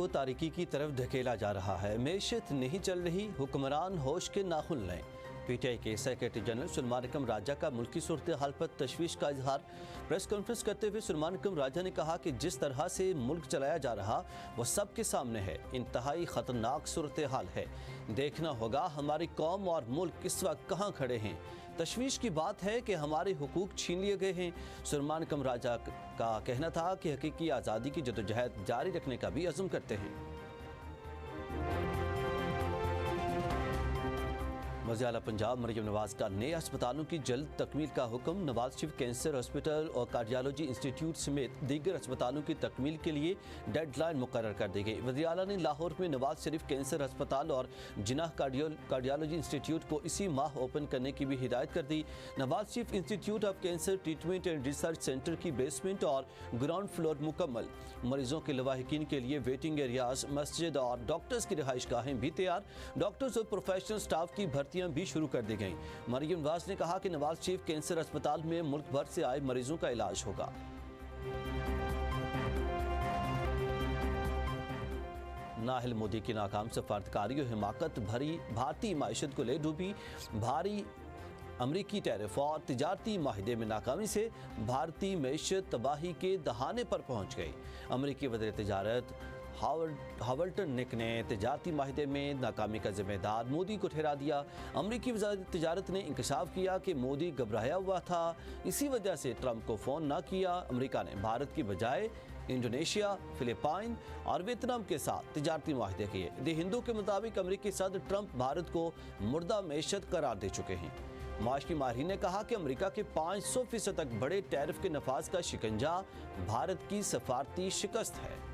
کو تاریکی کی طرف دھکیلا جا رہا ہے۔ معیشت نہیں چل رہی، حکمران ہوش کے ناخن لیں۔ پی ٹی آئی کے سیکرٹری جنرل سلمان اکرم راجہ کا ملکی صورتحال پر تشویش کا اظہار۔ پریس کانفرنس کرتے ہوئے سلمان اکرم راجہ نے کہا کہ جس طرح سے ملک چلایا جا رہا وہ سب کے سامنے ہے، انتہائی خطرناک صورتحال ہے۔ دیکھنا ہوگا ہماری قوم اور ملک اس وقت کہاں کھڑے ہیں۔ تشویش کی بات ہے کہ ہمارے حقوق چھین لیے گئے ہیں۔ سلمان اکرم راجہ کا کہنا تھا کہ حقیقی آزادی کی جدوجہد جاری رکھنے کا بھی عزم کرتے ہیں۔ وزیر اعلیٰ پنجاب مریم نواز کا نئے ہسپتالوں کی جلد تکمیل کا حکم۔ نواز شریف کینسر ہاسپٹل اور کارڈیالوجی انسٹیٹیوٹ سمیت دیگر ہسپتالوں کی تکمیل کے لیے ڈیڈ لائن مقرر کر دی گئی۔ وزیر اعلیٰ نے لاہور میں نواز شریف کینسر ہسپتال اور جناح کارڈیالوجی انسٹیٹیوٹ کو اسی ماہ اوپن کرنے کی بھی ہدایت کر دی۔ Nawaz Sharif institute of cancer treatment and research center کی بیسمنٹ اور گراؤنڈ فلور مکمل۔ مریضوں کے لواحقین کے لیے ویٹنگ ایریاز، مسجد اور ڈاکٹرز کی رہائش گاہیں بھی تیار۔ ڈاکٹرز اور پروفیشنل سٹاف کی بھرتیاں بھی شروع کر دی گئیں۔ مریم نواز نے کہا کہ نواز شریف کینسر ہسپتال میں ملک بھر سے آئے مریضوں کا علاج ہوگا۔ نااہل مودی کی ناکام سفارتکاری اور حماقت بھری بھارتی معیشت کو لے ڈوبی۔ بھاری امریکی ٹیرف اور تجارتی معاہدے میں ناکامی سے بھارتی معیشت تباہی کے دہانے پر پہنچ گئی۔ امریکی وزیر تجارت ہاورٹن نک نے تجارتی معاہدے میں ناکامی کا ذمہ دار مودی کو ٹھہرا دیا۔ امریکی وزارت تجارت نے انکشاف کیا کہ مودی گھبرایا ہوا تھا، اسی وجہ سے ٹرمپ کو فون نہ کیا۔ امریکہ نے بھارت کی بجائے انڈونیشیا، فلپائن اور ویتنام کے ساتھ تجارتی معاہدے کیے۔ دی ہندو کے مطابق امریکی صدر ٹرمپ بھارت کو مردہ معیشت قرار دے چکے ہیں۔ معاشی ماہرین نے کہا کہ امریکہ کے 500% تک بڑے ٹیرف کے نفاذ کا شکنجہ بھارت کی سفارتی شکست ہے۔